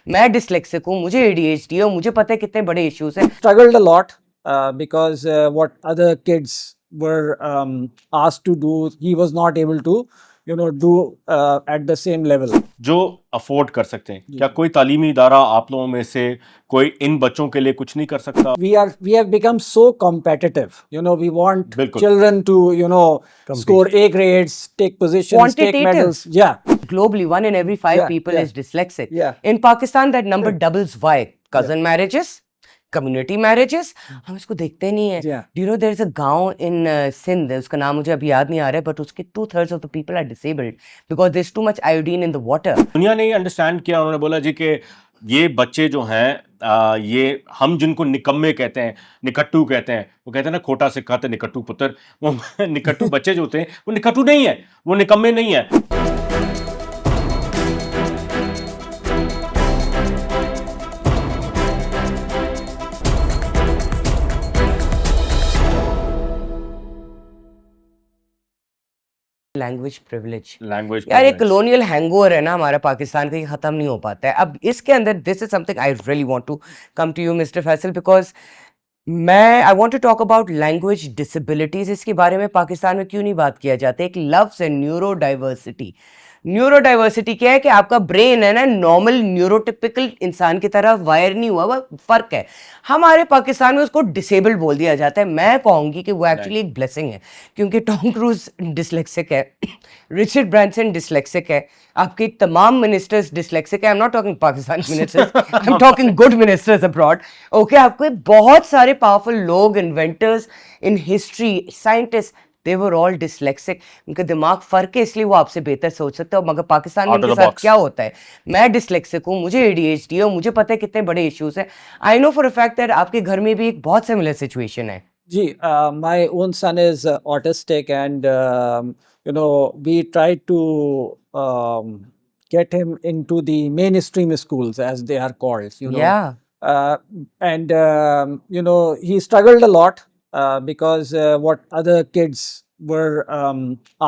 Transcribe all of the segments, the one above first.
मैं डिसलेक्सिक हूँ, मुझे ADHD है और मुझे पता है कितने बड़े इश्यूज हैं. Struggled a lot because what other kids were asked to do, he was not able to, do at the same level. जो अफोर्ड कर सकते हैं, क्या कोई तालीमी इदारा आप लोगों में से कोई इन बच्चों के लिए कुछ नहीं कर सकता? We have become so competitive. We want बिल्कुल. children to, score A grades, take positions, take Quantitative. medals. Yeah. Globally, 1 in every 5 Yeah, people yeah. is dyslexic. Yeah. In Pakistan, that number doubles. Why? Cousin marriages, community marriages. हम इसको देखते नहीं है. Yeah. Do you know there is a गांव in Sindh, उसका नाम मुझे अभी याद नहीं आ रहा है, but उसके 2/3 of the people are disabled because there's too much iodine in the water. दुनिया ने अंडरस्टैंड किया, उन्होंने बोला जी कि ये बच्चे जो हैं ये हम जिनको निकम्मे कहते हैं, निकट्टू कहते हैं, वो कहते हैं ना खोटा सिक्का तो निकट्टू पुत्र, वो निकट्टू बच्चे जो होते हैं वो निकट्टू नहीं है, वो निकम्मे नहीं है. लैंग्वेज प्रिविलेज यार एक कॉलोनियल हैंगओवर है ना हमारा पाकिस्तान का, ये खत्म नहीं हो पाता है. अब इसके अंदर this is something I really want to come to you mister Faisal, because I want to talk about language disabilities. इसके बारे में पाकिस्तान में क्यों नहीं बात किया जाता? एक लफ्ज़ है न्यूरो डाइवर्सिटी. न्यूरो डाइवर्सिटी क्या है कि आपका ब्रेन है ना नॉर्मल न्यूरोटिपिकल इंसान की तरह वायर नहीं हुआ, वह फर्क है. हमारे पाकिस्तान में उसको डिसेबल्ड बोल दिया जाता है. मैं कहूँगी कि वो एक्चुअली एक ब्लेसिंग है, क्योंकि टॉम क्रूज डिसलेक्सिक है, रिचर्ड ब्रांसन डिसलेक्सिक है, आपके तमाम मिनिस्टर्स डिसलेक्सिक है. I am not talking Pakistan ministers, I am talking good ministers abroad. Okay, आपके बहुत सारे पावरफुल लोग, inventors in history, scientist, they were all dyslexic. उनका दिमाग फर्क है, इसलिए वो आपसे बेहतर सोच सकते हो. मगर पाकिस्तान में उनके साथ क्या होता है, मैं डिसलेक्सिक हूँ, मुझे ADHD है और मुझे पता है कितने बड़े इश्यूज हैं. I know for a fact that आपके घर में भी एक बहुत सिमिलर सिचुएशन है. जी, my own son is autistic, and we tried to get him into the mainstream schools, as they are called. Yeah. And he struggled a lot because what other kids were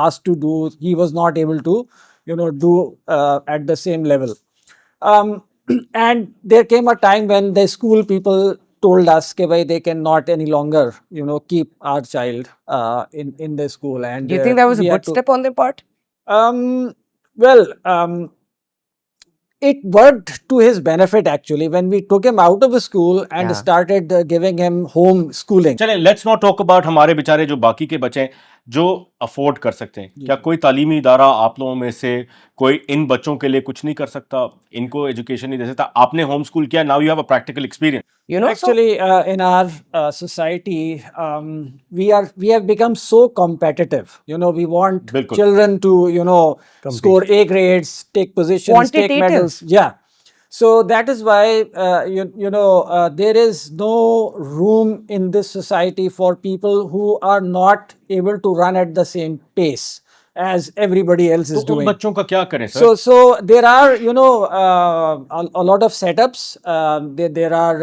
asked to do, he was not able to, do at the same level. And there came a time when the school people told us that they cannot any longer, keep our child in the school. And do you think that was a good step on their part? Well, it worked to his benefit actually when we took him out of the school and started giving him home schooling. चलें, let's not talk about हमारे बेचारे जो बाकी के बच्चे हैं जो afford कर सकते हैं. क्या कोई तालीमी इदारा आप लोगों में से कोई इन बच्चों के लिए कुछ नहीं कर सकता, इनको एजुकेशन नहीं दे सकता? आपने होम स्कूल किया, now you have a practical experience. Actually, in our society, we have become so competitive. We want children to, score A grades, take positions, take medals. Yeah. So that is why, there is no room in this society for people who are not able to run at the same pace as everybody else is doing. बच्चों का क्या करें sir? So there are, a lot of setups. There are,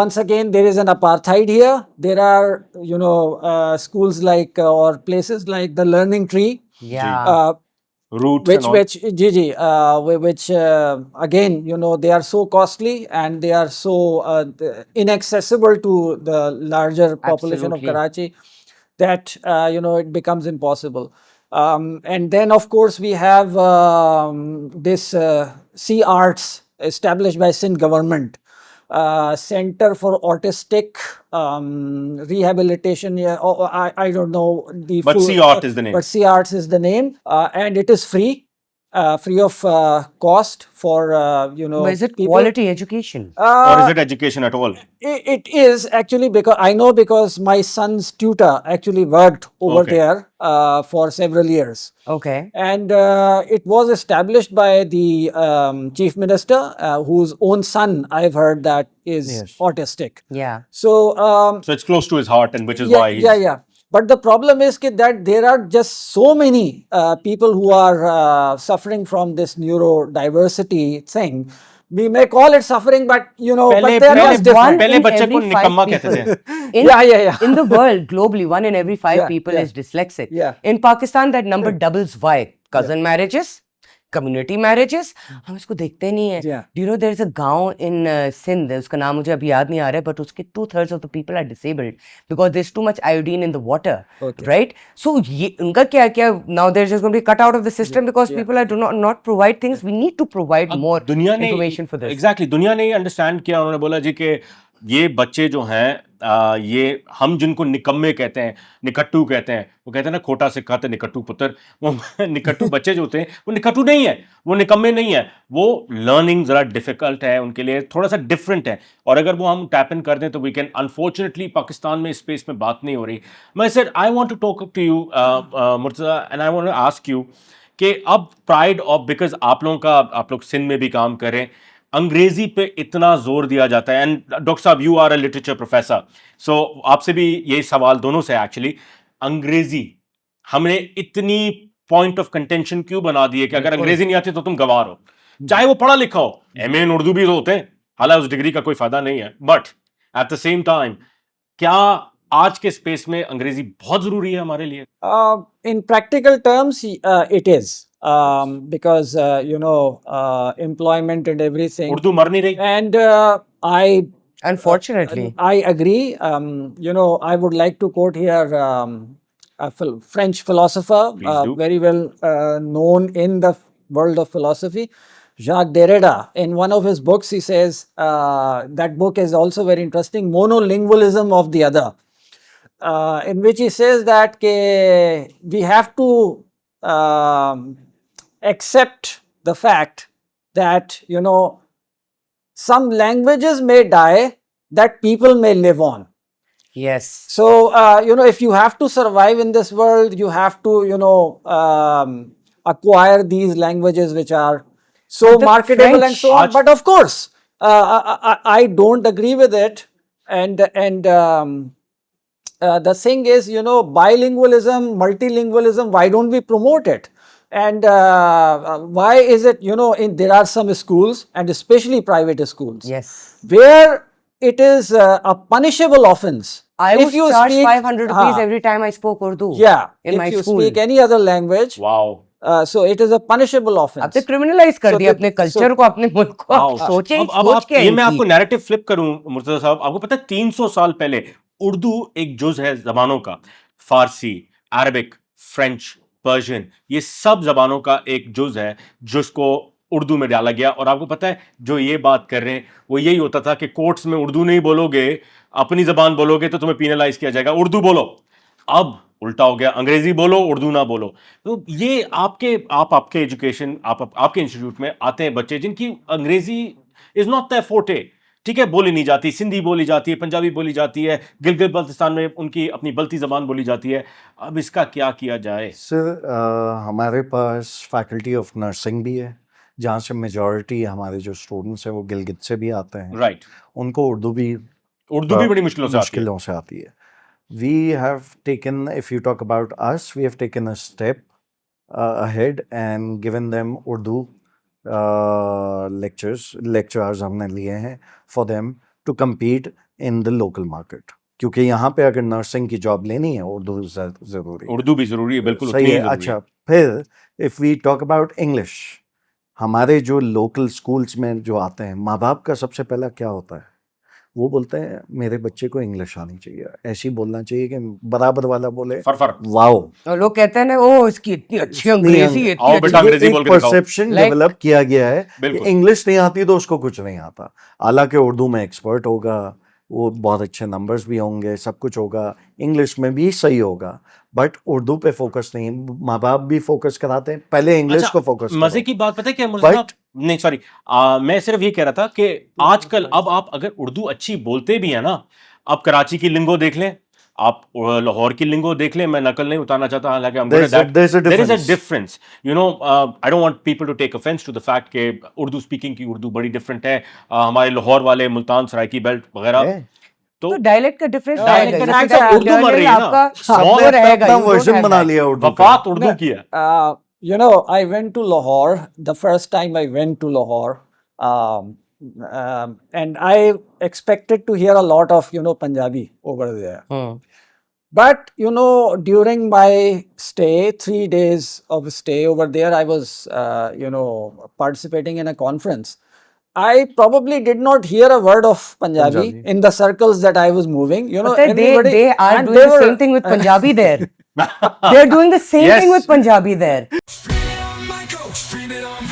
once again, there is an apartheid here. There are, schools like, or places like the Learning Tree. Yeah. Roots which again, they are so costly and they are so inaccessible to the larger population of Karachi that it becomes impossible. And then of course we have this Sea Arts established by Sindh government, Center for Autistic Rehabilitation. I don't know the but full, Sea Art is the name. But Sea Arts is the name, and it is free of cost for But is it people. quality education? Or is it education at all? It is actually, because I know, because my son's tutor actually worked over there for several years. Okay. And it was established by the chief minister, whose own son I've heard that is autistic. Yeah. So it's close to his heart, and which is why he's... Yeah. But the problem is that there are just so many people who are suffering from this neurodiversity thing. We may call it suffering, but but they are just different. पहले बच्चे को निकम्मा कहते थे. In the world, globally, 1 in every 5 people is dyslexic. Yeah. In Pakistan, that number doubles. Why? Cousin marriages, community marriages हम इसको देखते नहीं है. Yeah. Do you know there is a गांव in Sindh, उसका नाम मुझे अभी याद नहीं आ रहा है, but उसके 2/3 of the people are disabled because there's too much iodine in the water. Okay. Right? So ये उनका क्या क्या now they're just going to be cut out of the system because Yeah. people are do not provide things. We need to provide अब more दुनिया ने information for this. Exactly दुनिया ने understand किया. उन्होंने बोला जी कि ये बच्चे जो हैं ये हम जिनको निकम्मे कहते हैं, निकट्टू कहते हैं, वो कहते हैं ना खोटा सिक्का ते निकट्टू पुत्र. वो निकट्टू बच्चे जो होते हैं वो निकट्टू नहीं है, वो निकम्मे नहीं है, वो लर्निंग जरा डिफिकल्ट है उनके लिए, थोड़ा सा डिफरेंट है. और अगर वो हम टैप इन कर दें तो वी कैन. अनफॉर्चुनेटली पाकिस्तान में इस स्पेस में बात नहीं हो रही. मैं sir I want to talk to you Murtaza and I want to ask you कि अब प्राइड ऑफ, बिकॉज आप लोग सिंध में भी काम करें, अंग्रेजी पे इतना जोर दिया जाता है. एंड डॉक्टर साहब you are a literature professor, so आपसे भी यही सवाल दोनों से एक्चुअली, अंग्रेजी हमने इतनी पॉइंट ऑफ कंटेंशन क्यों बना दी है कि अगर अंग्रेजी नहीं आती तो तुम गवार हो, चाहे वो पढ़ा लिखा हो. एमए इन उर्दू भी तो होते हैं, हालांकि उस डिग्री का कोई फायदा नहीं है, but at the same time क्या आज के स्पेस में अंग्रेजी बहुत जरूरी है हमारे लिए? In practical terms, it is. Because employment and everything. Urdu मर नहीं रही. And Unfortunately. I agree. I would like to quote here a French philosopher, Please do. very well known in the world of philosophy, Jacques Derrida. In one of his books, he says, that book is also very interesting, Monolingualism of the Other, in which he says that we have to accept the fact that, some languages may die that people may live on. Yes. So, if you have to survive in this world, you have to, acquire these languages which are so The marketable and French- so on. But of course, I don't agree with it. And the thing is, bilingualism, multilingualism, why don't we promote it? And why is it, there are some schools, and especially private schools, Yes. where it is a punishable offense. I If was you charged speak- 500 rupees हाँ, every time I spoke Urdu. Yeah, in if my you school. speak any other language, wow. so it is a punishable offense. आपने criminalize कर So दिया the- अपने so- culture को, अपने मुल्क को. Wow. आप सोचें, अब सोच आप के ये मैं इनकी- आपको नैरेटिव फ्लिप करूं मुर्तज़ा साहब, आपको पता है 300 साल पहले उर्दू एक जुज है जबानों का. फारसी, अरबिक, फ्रेंच, पर्शियन, ये सब जबानों का एक जुज है जिसको उर्दू में डाला गया. और आपको पता है जो ये बात कर रहे हैं वो यही होता था कि कोर्ट्स में उर्दू नहीं बोलोगे, अपनी जबान बोलोगे तो तुम्हें पीनलाइज किया जाएगा, उर्दू बोलो. अब उल्टा हो गया, अंग्रेजी बोलो उर्दू ना बोलो. तो ये आपके एजुकेशन, आपके इंस्टीट्यूट में आते हैं बच्चे जिनकी अंग्रेजी इज नॉट द फोर्टे. ठीक है, बोली नहीं जाती, सिंधी बोली जाती है, पंजाबी बोली जाती है, गिलगित बल्तिस्तान में उनकी अपनी बल्ती जबान बोली जाती है. अब इसका क्या किया जाए? सर हमारे पास फैकल्टी ऑफ नर्सिंग भी है जहाँ से मेजॉरिटी हमारे जो स्टूडेंट्स हैं वो गिलगित से भी आते हैं. राइट. उनको उर्दू भी बड़ी मुश्किलों से आती है. We have taken, if you talk about us, we have taken a step ahead and given them Urdu lectures हमने लिए हैं for them to compete in the local market. क्योंकि यहाँ पे अगर नर्सिंग की जॉब लेनी है उर्दू जरूरी है. उर्दू भी जरूरी है, बिल्कुल सही उतनी ही है. जरूरी अच्छा, फिर if we talk about English, हमारे जो लोकल स्कूल्स में जो आते हैं, माँ बाप का सबसे पहला क्या होता है, वो बोलते हैं मेरे बच्चे को इंग्लिश आनी चाहिए, ऐसी बोलना चाहिए कि बराबर वाला बोले फर. वाओ. और लोग कहते हैं ना, ओ इसकी इतनी अच्छी अंग्रेजी, आओ इतनी बेटा अच्छी. अंग्रेजी बोल के दिखाओ. परसेप्शन Like- डेवलप किया गया है कि बिल्कुल. इंग्लिश नहीं आती तो उसको कुछ नहीं आता. हालांकि उर्दू में एक्सपर्ट होगा, वो बहुत अच्छे नंबर्स भी होंगे, सब कुछ होगा, इंग्लिश में भी सही होगा, बट उर्दू पे फोकस नहीं. माँ बाप भी फोकस कराते हैं, पहले इंग्लिश अच्छा, को फोकस मजे की बात पता है क्या मुर्तज़ा साहब? नहीं सॉरी, मैं सिर्फ ये कह रहा था कि आजकल अब आप अगर उर्दू अच्छी बोलते भी हैं ना, अब कराची की लिंगो देख लें, आप लाहौर की लिंगो देख लें, मैं नकल नहीं उतारना चाहता, हालांकि there is a difference. I don't want people to take offense to the fact कि उर्दू स्पीकिंग की उर्दू बड़ी डिफरेंट है. हमारे लाहौर वाले मुल्तान सराइकी बेल्ट वगैरह, तो डायलेक्ट का डिफरेंस Dialect रहेगा. का जैसे difference कि उर्दू मर रही है ना. आपका हमने वो रहेगा, अपना you don't वर्जन have बना that. लिया उर्दू का. वफात उर्दू की है. I went to Lahore, the first time I went to Lahore, and I expected to hear a lot of, Punjabi over there. But you know, during my stay, 3 days of stay over there, I was, you know, participating in a conference. I probably did not hear a word of Punjabi, Punjabi. in the circles that I was moving. You know, Pata hai, everybody, they are and doing they the same were- thing with Punjabi there. They're doing the same thing Yes. with Punjabi there. Spin it on my coach, spin it on